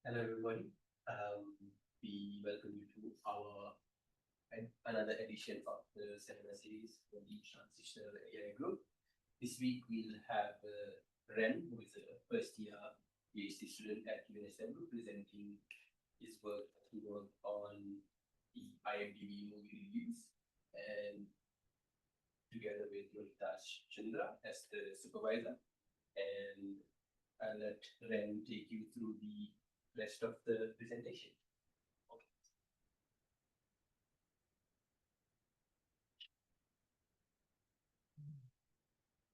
Hello everybody. We welcome you to our another edition of the seminar series for the Transitional AI Group. This week we'll have Ren, who is a first year PhD student at UNSW, presenting his work that he worked on the IMDb movie reviews, and together with Rohitash Chandra as the supervisor. And I'll let Ren take you through the rest of the presentation. Okay.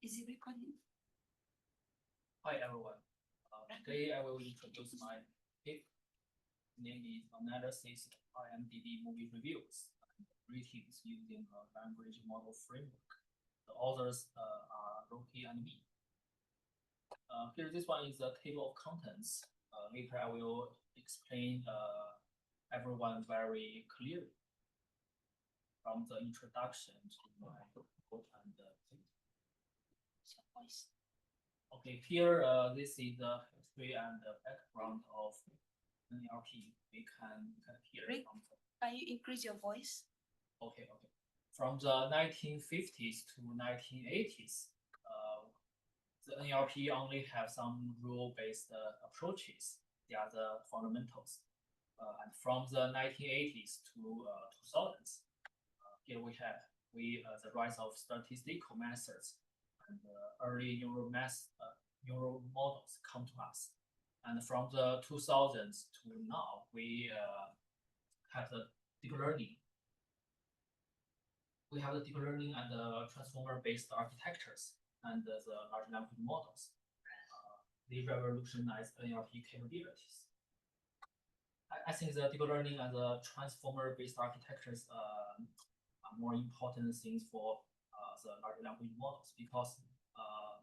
Is it recording? Hi everyone. Today I will introduce my paper. Name is Analysis IMDb Movie Reviews and Ratings using a Language Model Framework. The authors are Roki and me. Here, this one is a table of contents. Later I will explain everyone very clearly from the introduction to my book and Okay, here this is the history and the background of NLP. We can hear from the... Can you increase your voice? Okay. From the 1950s to 1980s, the NLP only have some rule-based approaches. They are the fundamentals. And from the 1980s to 2000s, here we have the rise of statistical methods and early neural models come to us. And from the 2000s to now, we have the deep learning. We have the deep learning and the transformer-based architectures and the large language models. They revolutionize NLP capabilities. I think the deep learning and the transformer-based architectures are more important things for the large language models, because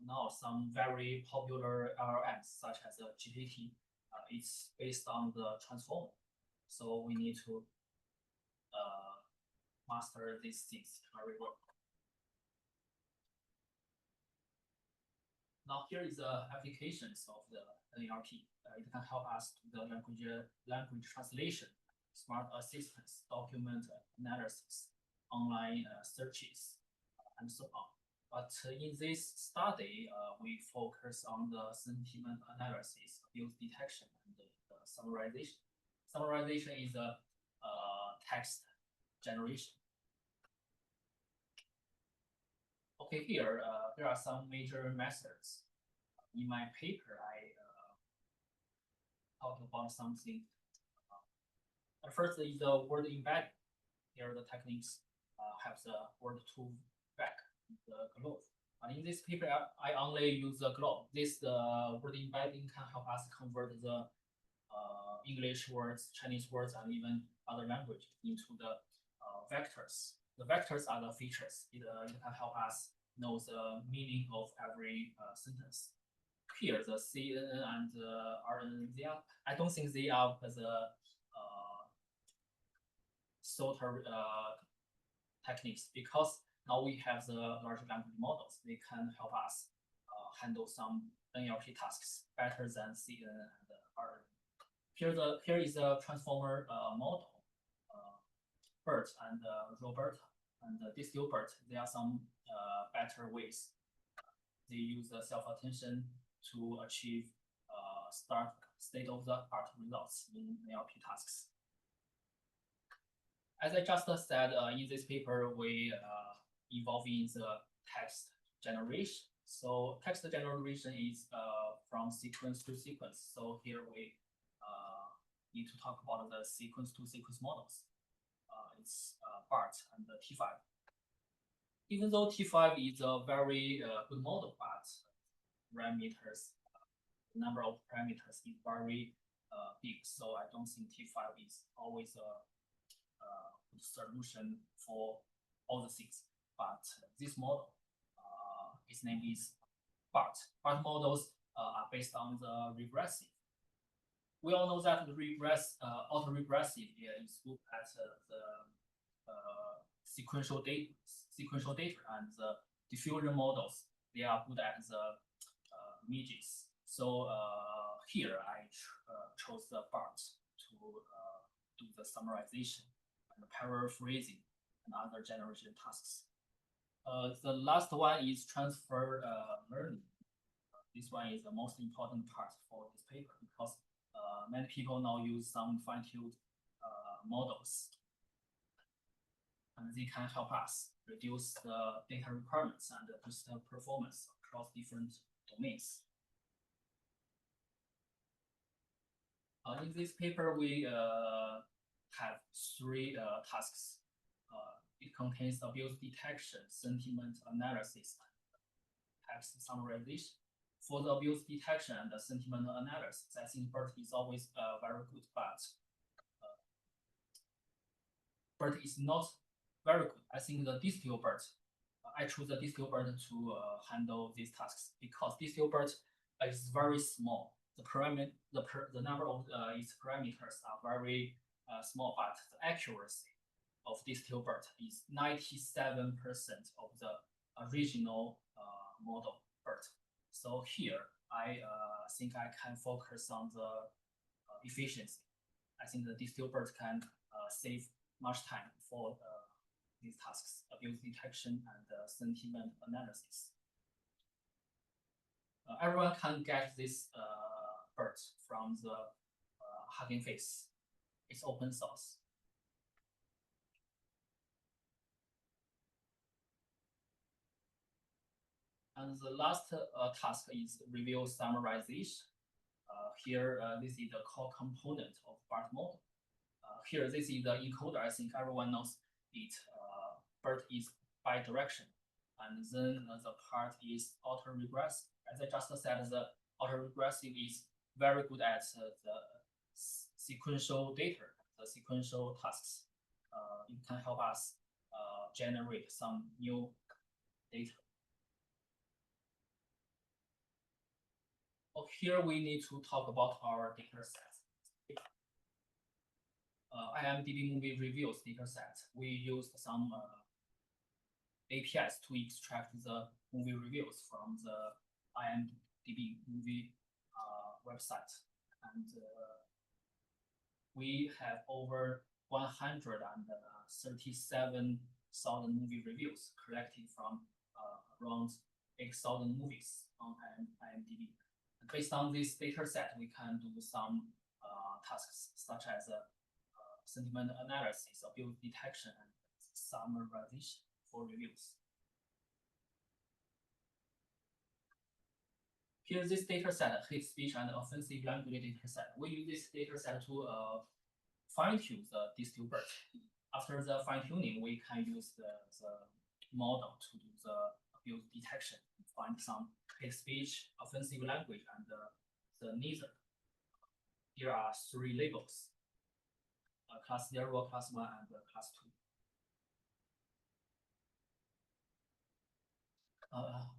now some very popular LLMs such as GPT, it's based on the transformer. So we need to master these things very well. Now here is the applications of the NLP. It can help us to the language translation, smart assistance, document analysis, online searches, and so on. But in this study, we focus on the sentiment analysis, abuse detection, and the summarization. Summarization is a text generation. Okay, here are some major methods. In my paper, I talked about something. First is the word embedding. Here the techniques have the word to back the globe. But in this paper, I only use the globe. This word embedding can help us convert the English words, Chinese words, and even other language into the vectors. The vectors are the features. It can help us know the meaning of every sentence. Here, the CNN and the RNN, I don't think they are the sorter techniques, because now we have the large language models. They can help us handle some NLP tasks better than CNN and RNN. Here is a transformer model, BERT and Roberta and these Gilbert. There are some better ways. They use the self-attention to achieve state-of-the-art results in NLP tasks. As I just said, in this paper, we involving the text generation. So text generation is from sequence to sequence. So here we need to talk about the sequence-to-sequence models. It's BART and the T5. Even though T5 is a very good model, but parameters, the number of parameters is very big. So I don't think T5 is always a good solution for all the things. But this model, its name is BART. BART models are based on the regressive. We all know that the autoregressive is good at the sequential data, and the diffusion models, they are good at the images. So here I chose the BART to do the summarization and paraphrasing and other generation tasks. The last one is transfer learning. This one is the most important part for this paper because many people now use some fine-tuned models, and they can help us reduce the data requirements and boost the performance across different domains. In this paper, we have three tasks. It contains abuse detection, sentiment analysis, and text summarization. For the abuse detection and the sentiment analysis, I think BERT is always very good, but BERT is not very good. I think the distill BERT, I choose the distill BERT to handle these tasks because distill BERT is very small. The number of its parameters are very small, but the accuracy of distill BERT is 97% of the original model BERT. So here, I think I can focus on the efficiency. I think the distill BERT can save much time for these tasks, abuse detection and sentiment analysis. Everyone can get this BERT from the Hugging Face. It's open source. And the last task is review summarization. Here, this is the core component of BERT model. Here, this is the encoder. I think everyone knows it. BERT is bidirectional, and then the part is autoregressive. As I just said, the autoregressive is very good at the sequential data, the sequential tasks. It can help us generate some new data. Here we need to talk about our data sets. IMDb movie reviews data set. We used some APIs to extract the movie reviews from the IMDb movie website, and we have over 137,000 movie reviews collected from around 8,000 movies on IMDb. Based on this data set, we can do some tasks such as sentiment analysis, abuse detection, and summarization for reviews. Here, this data set, hate speech and offensive language data set. We use this data set to fine-tune the distill BERT. After the fine-tuning, we can use the model to do the abuse detection, find some hate speech, offensive language, and the neither. Here are three labels: class 0, class 1, and class 2.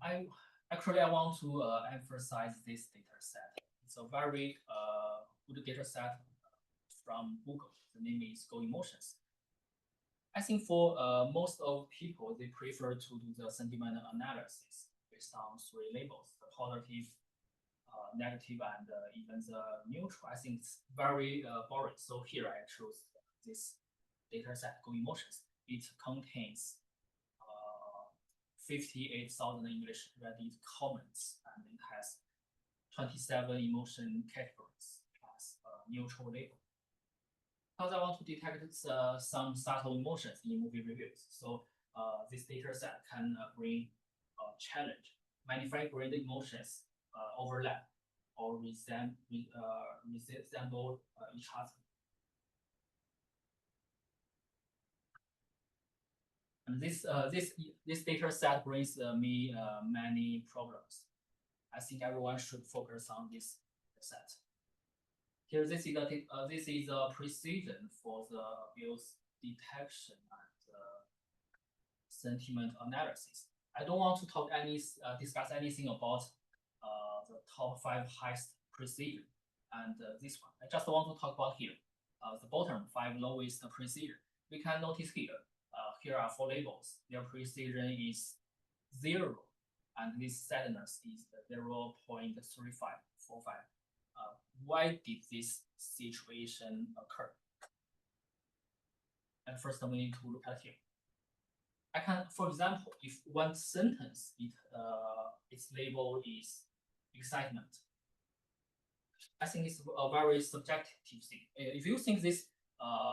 I want to emphasize this data set. It's a very good data set from Google. The name is Go Emotions. I think for most of people, they prefer to do the sentiment analysis based on three labels: the positive, negative, and even the neutral. I think it's very boring. So here I chose this data set, Go Emotions. It contains 58,000 English Reddit comments, and it has 27 emotion categories plus a neutral label. Because I want to detect some subtle emotions in movie reviews, so this data set can bring a challenge. Many fragrant emotions overlap or resemble each other. And this data set brings me many problems. I think everyone should focus on this set. Here, this is a precision for the abuse detection and sentiment analysis. I don't want to discuss anything about the top 5 highest precision and this one. I just want to talk about here the bottom 5 lowest precision. We can notice here. Here are 4 labels. Their precision is 0, and this sadness is 0.3545. why did this situation occur? And first we need to look at here. I can, for example, if one sentence its label is excitement, I think it's a very subjective thing. If you think this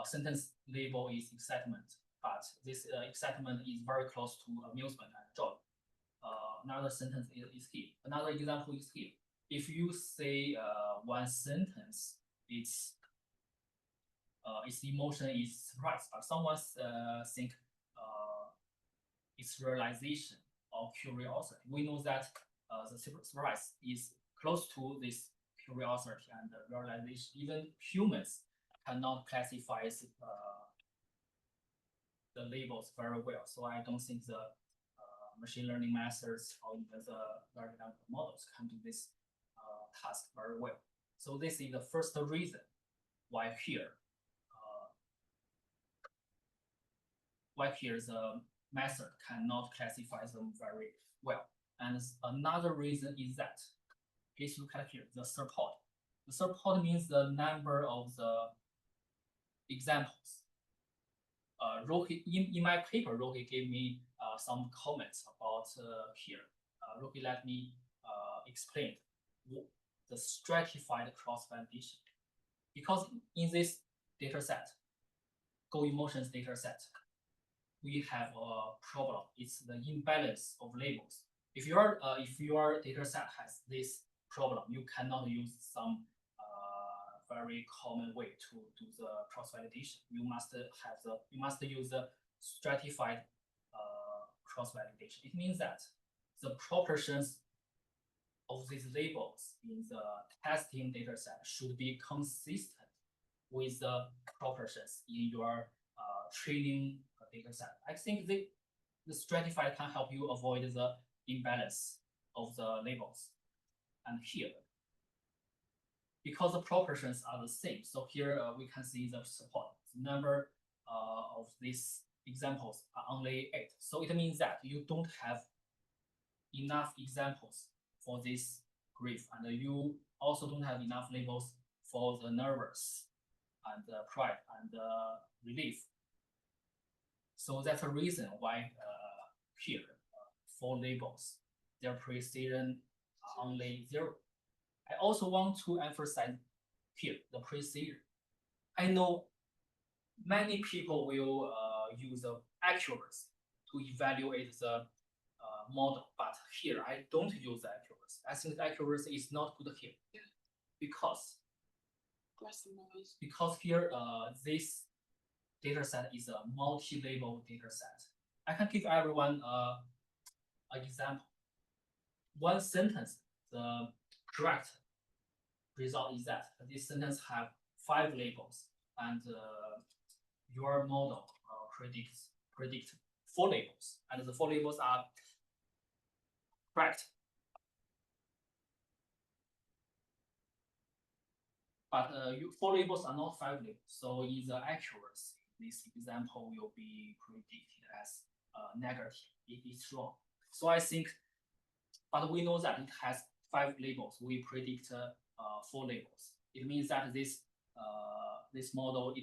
sentence label is excitement, but this excitement is very close to amusement and joy, another sentence is here. Another example is here. If you say one sentence, its emotion is surprise, but someone think its realization or curiosity. We know that the surprise is close to this curiosity and realization. Even humans cannot classify the labels very well. So I don't think the machine learning methods or even the large language models can do this task very well. So this is the first reason why here the method cannot classify them very well. And another reason is that, please look at here, the support. The support means the number of the examples. Rocky, in my paper, Rocky gave me some comments about here. Rocky let me explain the stratified cross-validation. Because in this data set, Go Emotions data set, we have a problem. It's the imbalance of labels. If your data set has this problem, you cannot use some very common way to do the cross-validation. You must use the stratified cross-validation. It means that the proportions of these labels in the testing data set should be consistent with the proportions in your training data set. I think the stratified can help you avoid the imbalance of the labels. And here, because the proportions are the same, so here we can see the support. The number of these examples are only 8. So it means that you don't have enough examples for this grief, and you also don't have enough labels for the nervous and pride and relief. So that's a reason why here, for labels, their precision are only 0. I also want to emphasize here the precision. I know many people will use the accuracy to evaluate the model, but here I don't use the accuracy. I think the accuracy is not good here because here this data set is a multi-label data set. I can give everyone an example. One sentence, the correct result is that this sentence have 5 labels, and your model predict 4 labels, and the 4 labels are correct. But 4 labels are not 5 labels, so in the accuracy, this example will be predicted as negative. It is wrong. So I think, but we know that it has 5 labels. We predict 4 labels. It means that this model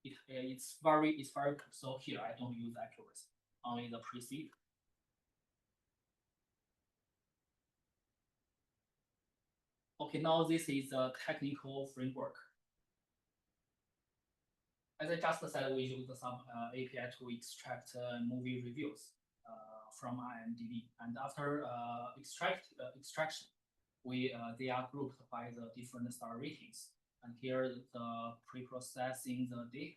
it's very good. So here I don't use accuracy, only the precision. Okay, now this is a technical framework. As I just said, we use some API to extract movie reviews from IMDb, and after extraction, they are grouped by the different star ratings. And here the pre-processing the data.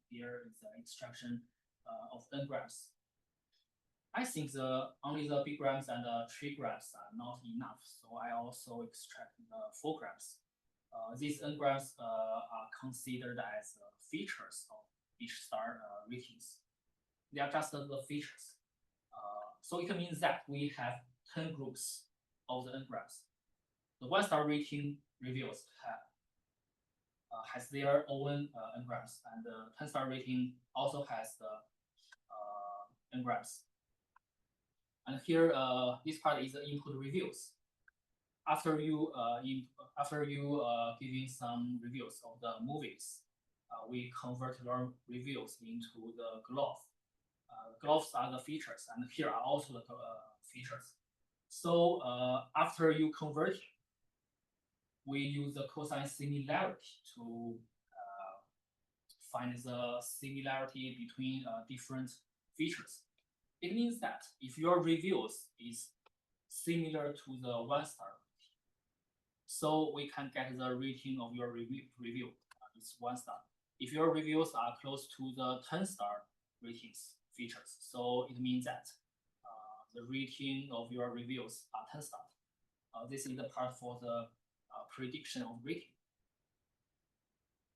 Here is the extraction of n-grams. I think only the big grams and the trigrams are not enough, so I also extract the 4 grams. These n-grams are considered as features of each star ratings. They are just the features. So it means that we have 10 groups of the n-grams. The 1-star rating reviews has their own n-grams, and the 10-star rating also has the n-grams. And here, this part is the input reviews. after you giving some reviews of the movies, we convert your reviews into the gloves. Gloves are the features, and here are also the features. So after you convert, we use the cosine similarity to find the similarity between different features. It means that if your reviews is similar to the 1-star, so we can get the rating of your review. It's 1 star. If your reviews are close to the 10-star ratings features, so it means that the rating of your reviews are 10 star. This is the part for the prediction of rating.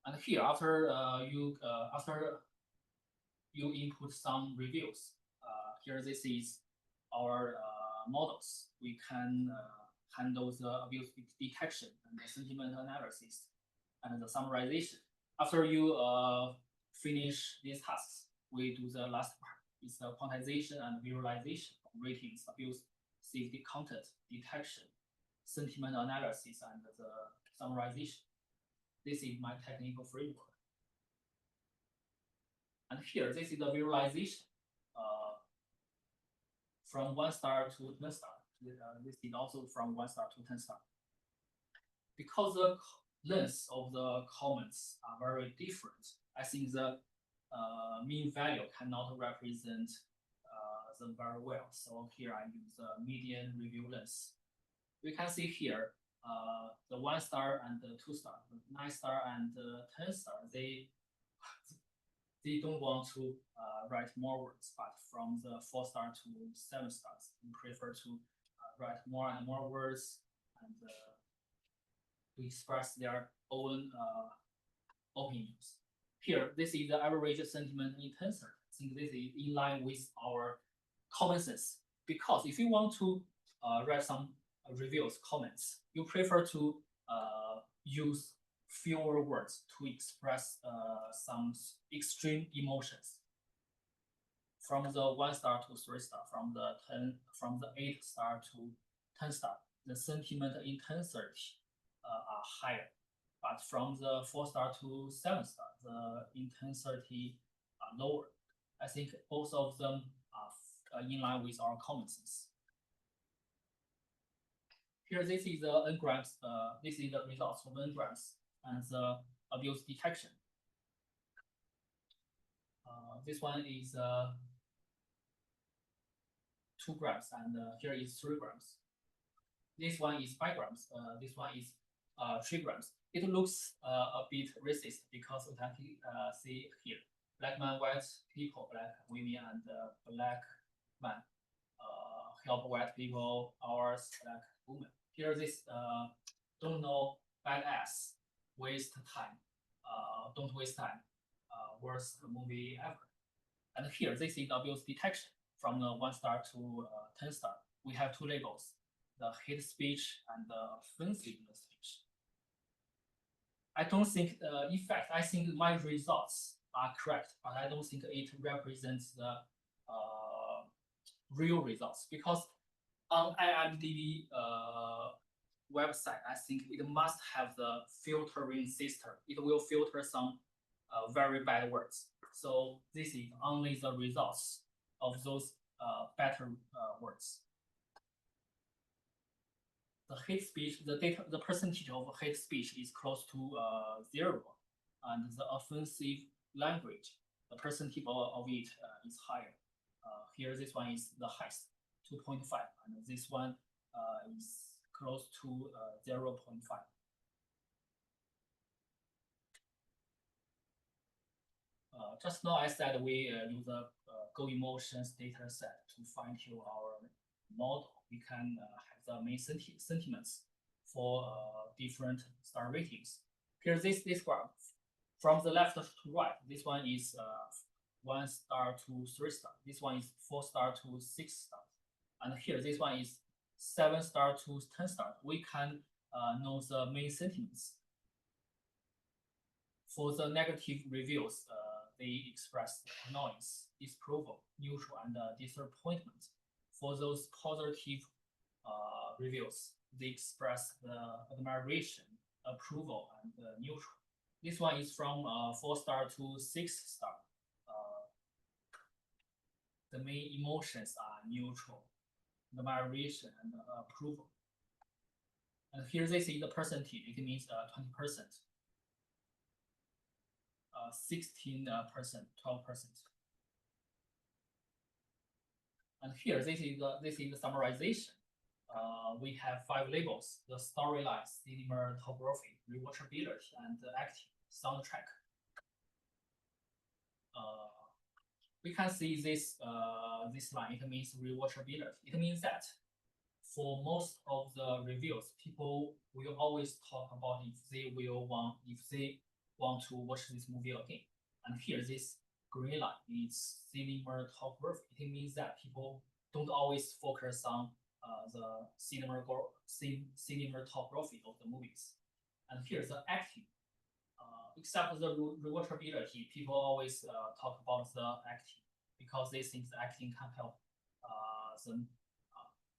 And here, after you input some reviews, here this is our models. We can handle the abuse detection and the sentiment analysis and the summarization. After you finish these tasks, we do the last part. It's the quantization and visualization of ratings, abuse, safety content, detection, sentiment analysis, and the summarization. This is my technical framework. And here, this is the visualization from 1 star to 10 star. This is also from 1 star to 10 star. Because the length of the comments are very different, I think the mean value cannot represent them very well. So here I use the median review length. We can see here the 1 star and the 2 star, the 9 star and the 10 star, they don't want to write more words, but from the 4 star to 7 stars, we prefer to write more and more words and to express their own opinions. Here, this is the average sentiment intensity. I think this is in line with our common sense, because if you want to write some reviews, comments, you prefer to use fewer words to express some extreme emotions. From the 1 star to 3 star, from the 8 star to 10 star, the sentiment intensity are higher. But from the 4 star to 7 star, the intensity are lower. I think both of them are in line with our common sense. Here, this is the n-grams. This is the results of n-grams and the abuse detection. This one is 2 grams, and here is 3 grams. This one is 5 grams. This one is 3 grams. It looks a bit racist because we can see here black man, white people, black women, and black man help white people, ours black women. Here, this don't know badass, waste time, don't waste time, worst movie ever. And here, this is abuse detection from the 1 star to 10 star. We have 2 labels, the hate speech and the offensive speech. I don't think, in fact, I think my results are correct, but I don't think it represents the real results, because on IMDb website, I think it must have the filtering system. It will filter some very bad words. So this is only the results of those better words. The hate speech, the percentage of hate speech is close to 0, and the offensive language, the percentage of it is higher. Here, this one is the highest, 2.5, and this one is close to 0.5. Just now I said we use a Go Emotions data set to fine tune our model. We can have the main sentiments for different star ratings. Here, this graph from the left to right. This one is 1 star to 3 star. This one is 4 star to 6 star. And here, this one is 7 star to 10 star. We can know the main sentiments. For the negative reviews, they express annoyance, disapproval, neutral, and disappointment. For those positive reviews, they express the admiration, approval, and neutral. This one is from 4-star to 6-star. The main emotions are neutral, admiration, and approval. And here this is the percentage. It means 20%, 16%, 12%. And here this is the summarization. We have 5 labels: the storyline, cinematography, rewatchability, and acting, soundtrack. We can see this line. It means rewatchability. It means that for most of the reviews, people will always talk about if they want to watch this movie again. And here, this green line is cinematography. It means that people don't always focus on the cinematography of the movies. And here's the acting. Except the rewatchability, people always talk about the acting because they think the acting can help them.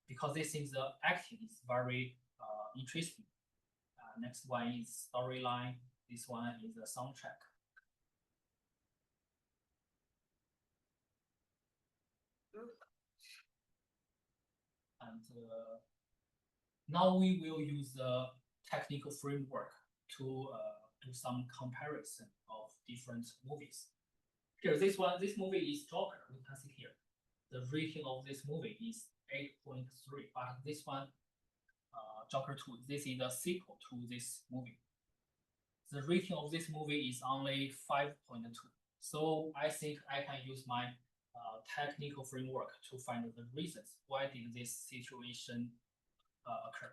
Because they think the acting is very interesting. Next one is storyline. This one is the soundtrack. And now we will use the technical framework to do some comparison of different movies. Here, this movie is Joker. We can see here. The rating of this movie is 8.3, but this one, Joker 2, this is the sequel to this movie. The rating of this movie is only 5.2. So I think I can use my technical framework to find the reasons why did this situation occur.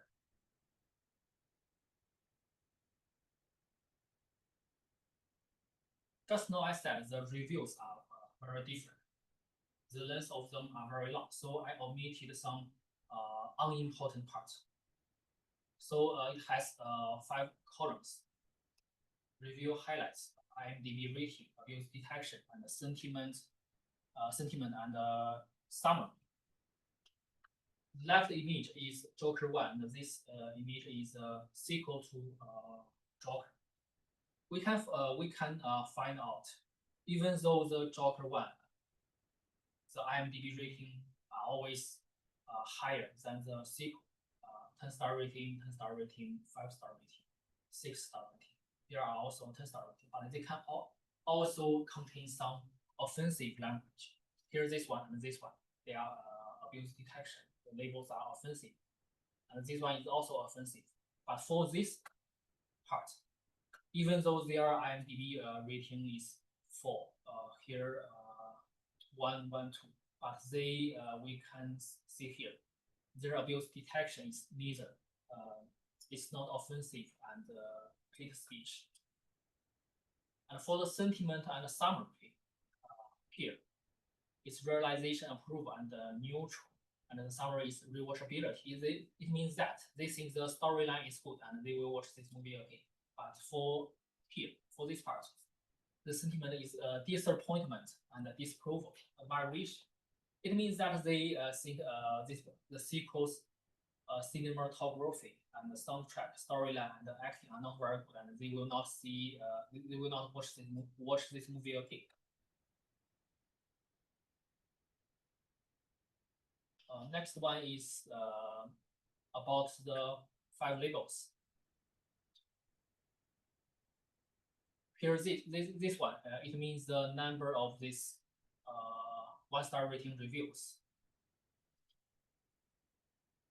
Just now I said the reviews are very different. The length of them are very long, so I omitted some unimportant parts. So it has 5 columns: review highlights, IMDb rating, abuse detection, and sentiment and summary. Left image is Joker 1, and this image is a sequel to Joker. We can find out, even though the Joker 1, the IMDb rating are always higher than the sequel. 10-star rating, 10-star rating, 5-star rating, 6-star rating. There are also 10-star rating, but they can also contain some offensive language. Here, this one and this one, they are abuse detection. The labels are offensive, and this one is also offensive. But for this part, even though their IMDb rating is 4, here 1, 1, 2, but they we can see here their abuse detection is neither. It's not offensive and hate speech. And for the sentiment and summary, here it's realization, approval, and neutral. And the summary is rewatchability. It means that they think the storyline is good and they will watch this movie again. But for this part, the sentiment is disappointment and disapproval, admiration. It means that they think the sequel's cinematography and the soundtrack, storyline, and the acting are not very good, and they will not watch this movie again. Next one is about the 5 labels. Here, this one, it means the number of these 1-star rating reviews.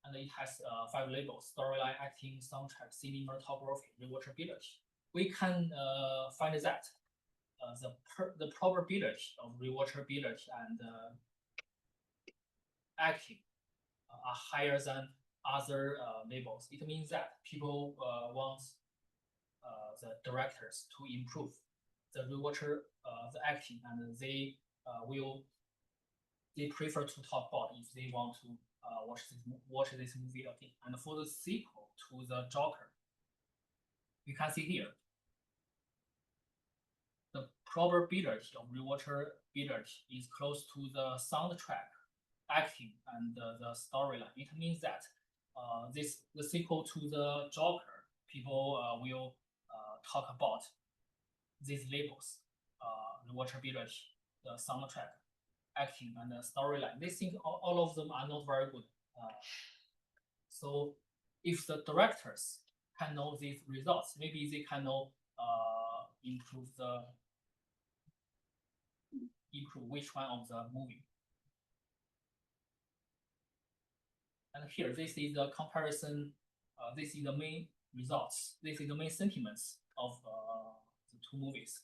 And it has 5 labels: storyline, acting, soundtrack, cinematography, rewatchability. We can find that the probability of rewatchability and acting are higher than other labels. It means that people want the directors to improve the rewatcher, the acting, and they prefer to talk about if they want to watch this movie again. And for the sequel to the Joker, you can see here the probability of rewatchability is close to the soundtrack, acting, and the storyline. It means that the sequel to the Joker, people will talk about these labels, the watchability, the soundtrack, acting, and the storyline. They think all of them are not very good. So if the directors can know these results, maybe they can know improve which one of the movie. And here, this is the comparison. This is the main results. This is the main sentiments of the two movies.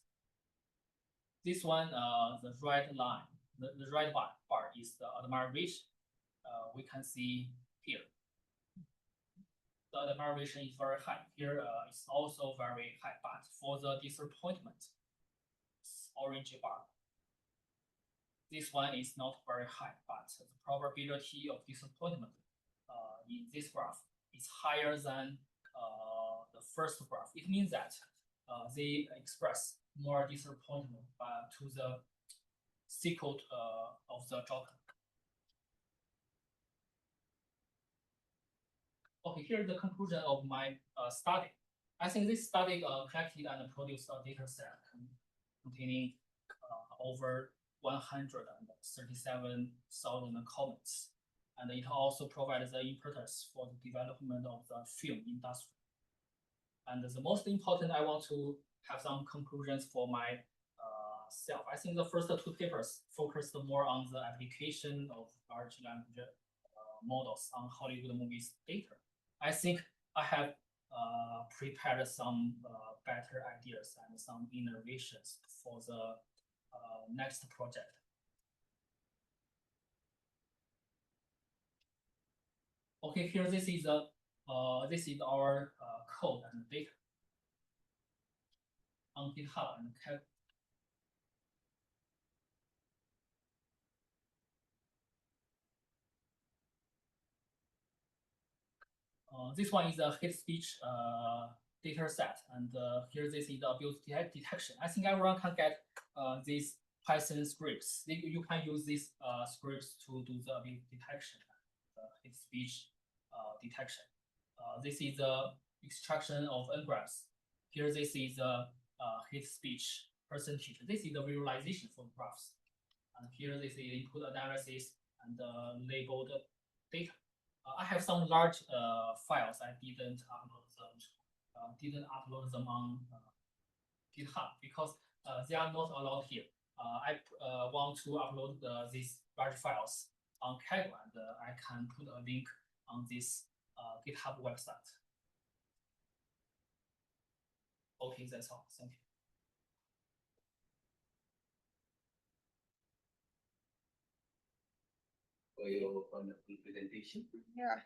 This one, the red line, the red bar is the admiration. We can see here. The admiration is very high. Here, it's also very high, but for the disappointment, it's orange bar. This one is not very high, but the probability of disappointment in this graph is higher than the first graph. It means that they express more disappointment to the sequel of the Joker. Okay, here's the conclusion of my study. I think this study collected and produced a data set containing over 137,000 comments. And it also provides the impetus for the development of the film industry. And the most important, I want to have some conclusions for myself. I think the first two papers focused more on the application of large language models on Hollywood movies data. I think I have prepared some better ideas and some innovations for the next project. Okay, here this is our code and data on GitHub and this one is a hate speech data set, and here this is the abuse detection. I think everyone can get these Python scripts. You can use these scripts to do the abuse detection, hate speech detection. This is the extraction of n-graphs. Here this is the hate speech percentage. This is the visualization for graphs. And here this is input analysis and labeled data. I have some large files. I didn't upload them on GitHub because they are not allowed here. I want to upload these large files on Kaggle, and I can put a link on this GitHub website. Okay, that's all. Thank you. For your wonderful presentation. Yeah.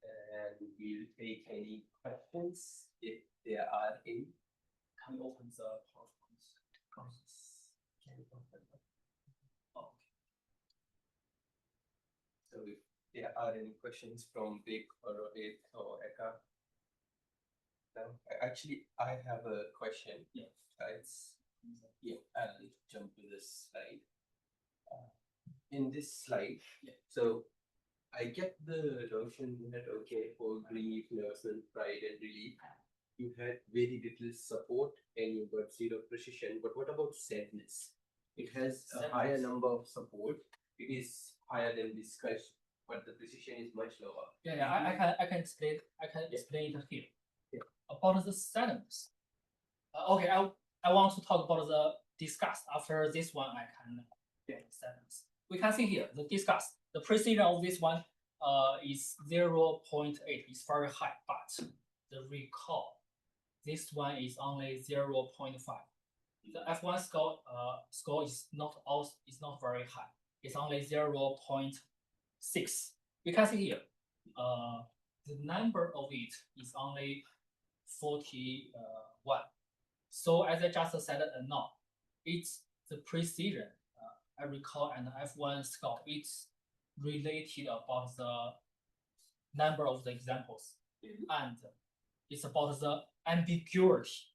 And we'll take any questions if there are any. Can you open the PowerPoint? Okay. So if there are any questions from Vic or Rohit or Eka. No, actually, I have a question. Yeah. I'll jump to this slide. In this slide, yeah. So I get the notion that okay, for grief, nervousness, pride, and relief, you had very little support and you got zero precision. But what about sadness? It has a higher number of support. It is higher than discussion, but the precision is much lower. Yeah, I can explain. I can explain it here. Yeah. About the sadness. Okay, I want to talk about the disgust. After this one, I can get sadness. We can see here the disgust. The precision of this one is 0.8. It's very high, but the recall, this one is only 0.5. The F1 score is not very high. It's only 0.6. You can see here, the number of it is only 41. So as I just said now, it's the precision. I recall and F1 score, it's related about the number of the examples, and it's about the ambiguity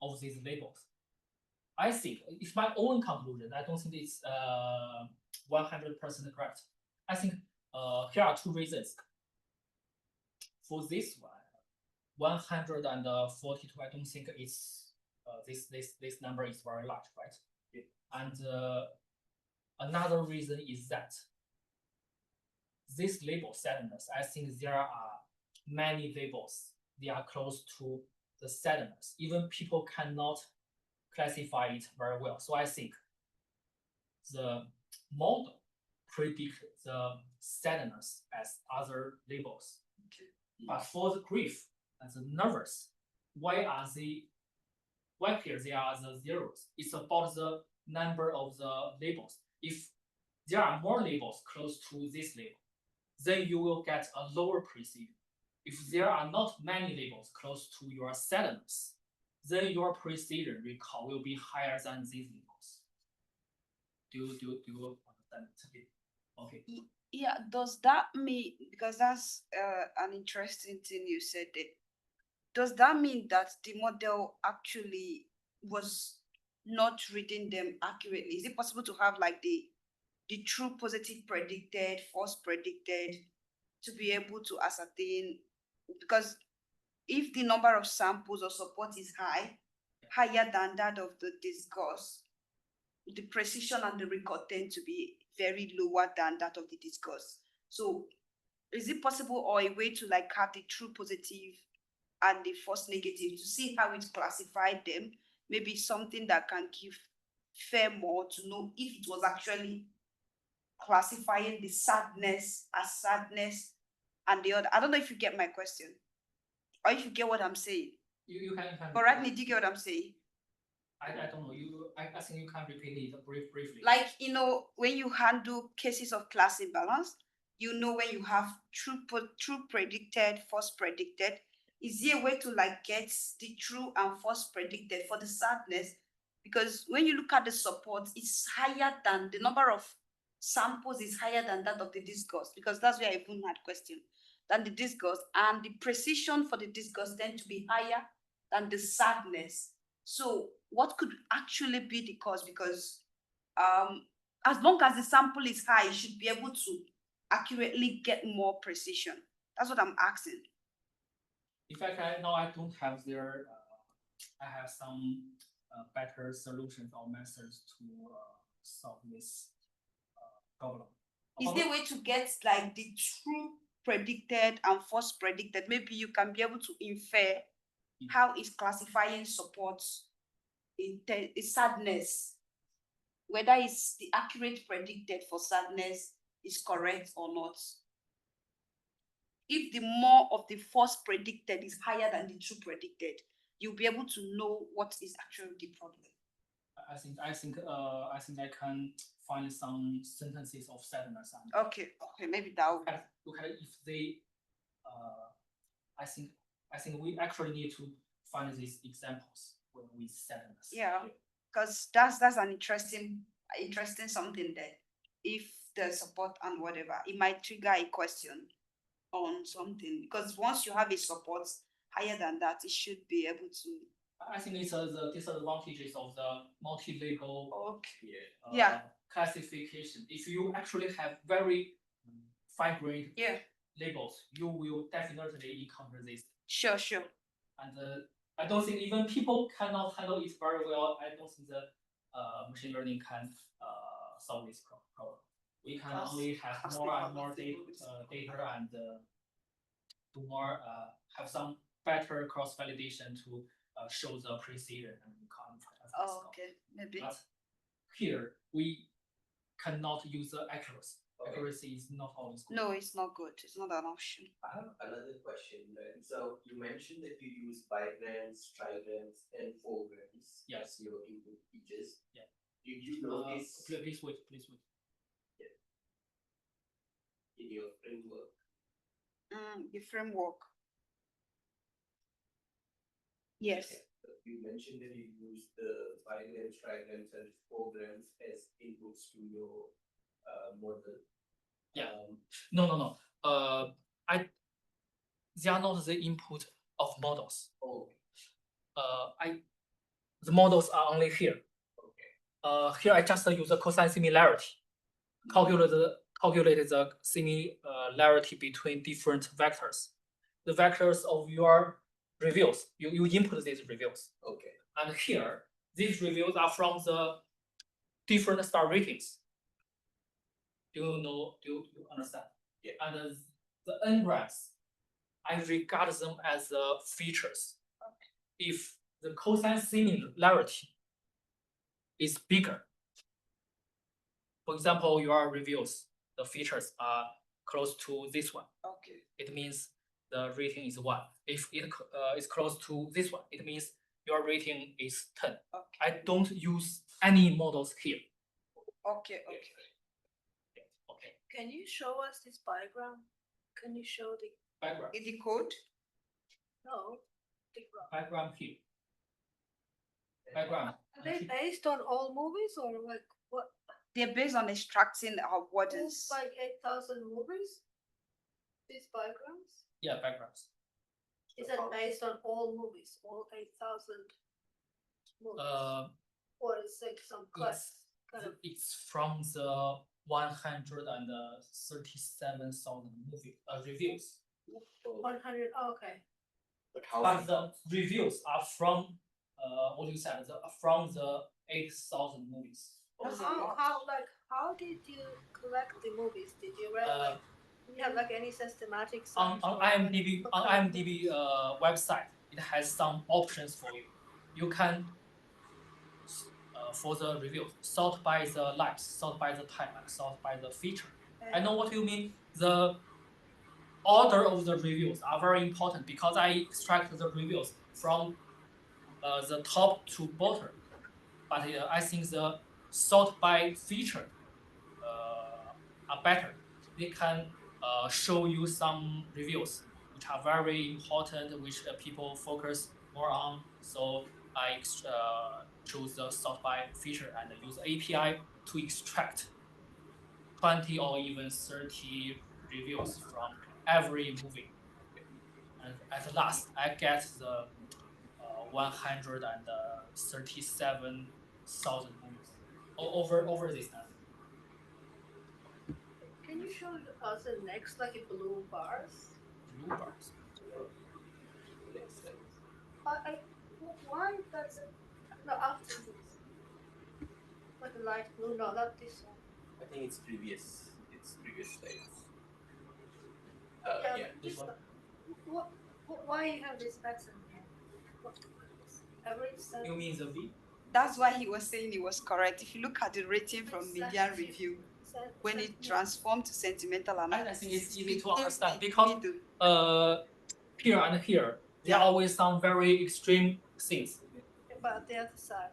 of these labels. I think it's my own conclusion. I don't think it's 100% correct. I think here are two reasons. for this one, 142, I don't think it's this number is very large, right? Yeah. And another reason is that this label sadness, I think there are many labels, they are close to the sadness. Even people cannot classify it very well. So I think the model predict the sadness as other labels. But for the grief and the nervous, why here they are the zeros? It's about the number of the labels. If there are more labels close to this label, then you will get a lower precision. If there are not many labels close to your sadness, then your precision recall will be higher than these labels. Do you understand it? Okay. Yeah, does that mean, because that's an interesting thing you said there, does that mean that the model actually was not reading them accurately? Is it possible to have like the true positive predicted, false predicted, to be able to ascertain? Because if the number of samples or support is higher than that of the discourse, the precision and the record tend to be very lower than that of the discourse. So is it possible or a way to like have the true positive and the false negative to see how it classified them? Maybe something that can give fair more to know if it was actually classifying the sadness as sadness and the other. I don't know if you get my question or if you get what I'm saying. You can. But right now, do you get what I'm saying? I don't know. I think you can repeat it briefly. Like, when you handle cases of class imbalance, when you have true predicted, false predicted, is there a way to like get the true and false predicted for the sadness? Because when you look at the support, it's higher than the number of samples is higher than that of the discourse, because that's where I even had question than the discourse, and the precision for the discourse tend to be higher than the sadness. So what could actually be the cause? Because as long as the sample is high, you should be able to accurately get more precision. That's what I'm asking. In fact, I don't have their. I have some better solutions or methods to solve this problem. Is there a way to get like the true predicted and false predicted? Maybe you can be able to infer how is classifying supports in sadness, whether it's the accurate predicted for sadness is correct or not. If the more of the false predicted is higher than the true predicted, you'll be able to know what is actually the problem. I think I can find some sentences of sadness. Okay, maybe that will look at if they. I think we actually need to find these examples with sadness. Yeah, because that's an interesting something there. If the support and whatever, it might trigger a question on something, because once you have a support higher than that, it should be able to. I think it's the disadvantages of the multi-label classification. If you actually have very fine-grained labels, you will definitely encounter this. Sure. And I don't think even people cannot handle it very well. I don't think the machine learning can solve this problem. We can only have more and more data and do more have some better cross validation to show the precision and confidence. Okay, maybe. But here we cannot use the accuracy. Accuracy is not always good. No, it's not good. It's not an option. I have another question then. So you mentioned that you use bigrams, trigrams, and foregrams as your input features. Yeah. Did you notice? Please wait. Yeah. In your framework. The framework. Yes. Okay. You mentioned that you use the bigrams, trigrams, and foregrams as inputs to your model. Yeah. No. They are not the input of models. Oh. The models are only here. Okay. Here I just use the cosine similarity. Calculated the similarity between different vectors. the vectors of your reviews. You input these reviews. Okay. And here, these reviews are from the different star ratings. Do you understand? Yeah. And the n-grams, I regard them as features. If the cosine similarity is bigger, for example, your reviews, the features are close to this one. Okay. It means the rating is 1. If it is close to this one, it means your rating is 10. Okay. I don't use any models here. Okay. Okay. Okay. Can you show us this diagram? Can you show the, Background. In the code? no, the graph? Background here. Background. Are they based on all movies or like what? They're based on extracting what is. It's like 8,000 movies? These diagrams? Yeah, backgrounds. Is it based on all movies, all 8,000 movies? Or is it some kind of? It's from the 137,000 movie reviews. 100, okay. But how? But the reviews are from what you said, from the 8,000 movies. How did you collect the movies? Did you read do you have like any systematic On search or IMDb like, on IMDb website, it has some options for you. You can for the reviews sort by the likes, sort by the time, and sort by the feature. I know what you mean. The order of the reviews are very important because I extract the reviews from the top to bottom. But I think the sort by feature are better. They can show you some reviews which are very important, which people focus more on. So I choose the sort by feature and use API to extract 20 or even 30 reviews from every movie. And at last, I get the 137,000 movies over this time. can you show us the next like in blue bars? Blue bars. Why does it no after this? Like a light blue, no, not this one. I think it's previous slides. Yeah. This one. Why you have this pattern here? Average set. You mean the V? That's why he was saying it was correct. If you look at the rating from Media Review, when it transformed to sentimental I analysis, think it's easy to understand in because middle. here and here there are always some very extreme things. But the other side,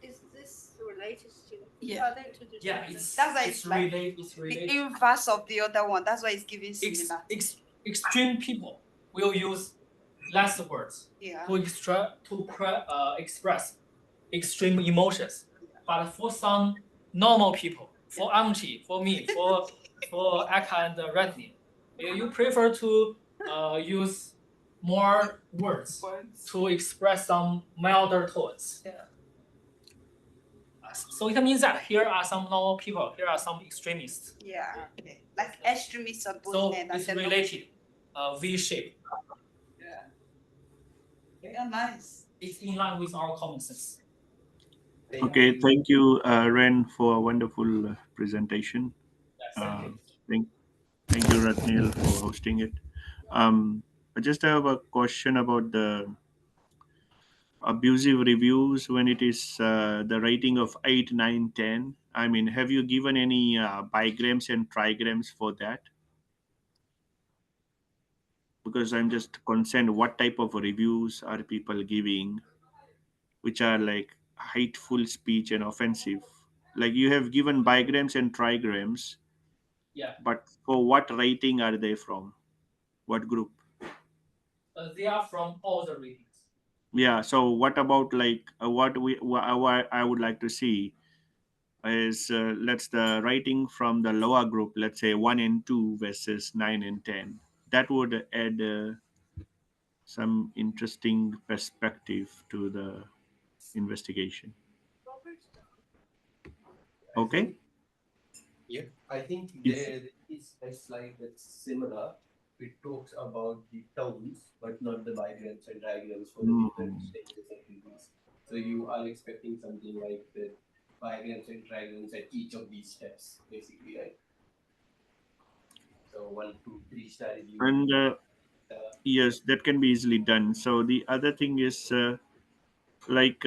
is this related to? Yeah. Are they to the Yeah, different- it's That's why related. It's the related. inverse of the other one. That's why it's giving similar. Extreme people will use less words Yeah. to express extreme emotions. But for some normal people, for Amchi, for me, for Eka and Redney, you prefer to use more words to express some milder tones. Yeah. So it means that here are some normal people, here are some extremists. Yeah. Okay. Like extremists on both So ends. it's related, V shape. Yeah. Yeah, nice. It's in line with our common sense. Okay, thank you, Ren, for a wonderful presentation. Yes, thank you. Thank you, Ratnil, for hosting it. I just have a question about the abusive reviews when it is the rating of 8, 9, 10. I mean, have you given any bigrams and trigrams for that? Because I'm just concerned what type of reviews are people giving, which are like hateful speech and offensive. Like you have given bigrams and trigrams, Yeah, but for what rating are they from? What group? they are from all the ratings. Yeah. So what about like what I would like to see is let's the rating from the lower group, let's say 1 and 2 versus 9 and 10. That would add some interesting perspective to the investigation. Okay. Yeah, I think Yes. there is a slide that's similar, it talks about the terms, but not the diagrams and diagrams for the Mm. different stages and activities. So you are expecting something like the diagrams and diagrams at each of these steps, basically, right? So 1, 2, 3 strategy. And Uh, yes, that can be easily done. So the other thing is like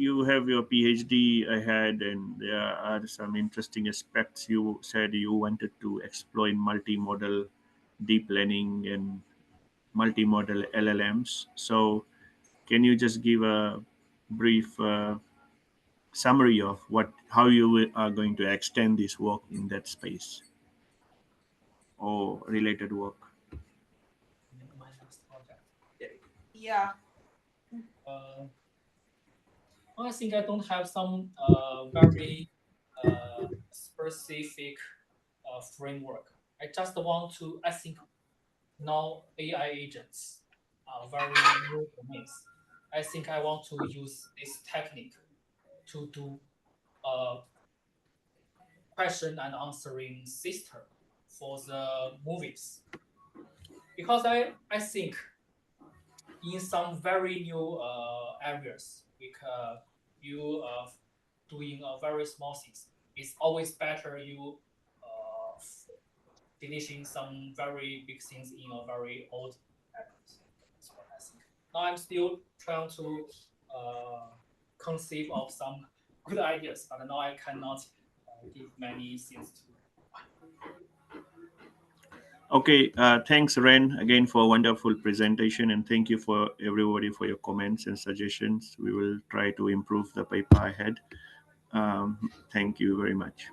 you have your PhD ahead, and there are some interesting aspects. You said you wanted to explore in multimodal deep learning and multimodal LLMs. So can you just give a brief summary of what how are going to extend this work in that space or related work? My next project. Yeah. Uh, I think I don't have some very specific framework. I just want to. I think now AI agents are very new domains. I think I want to use this technique to do a question and answering system for the movies, because I think in some very new areas, because you doing a very small things, it's always better you finishing some very big things in a very old areas. That's what I think. Now I'm still trying to conceive of some good ideas, but now I cannot give many things to. Okay, thanks Ren again for a wonderful presentation, and thank you for everybody for your comments and suggestions. We will try to improve the paper ahead. Thank you very much.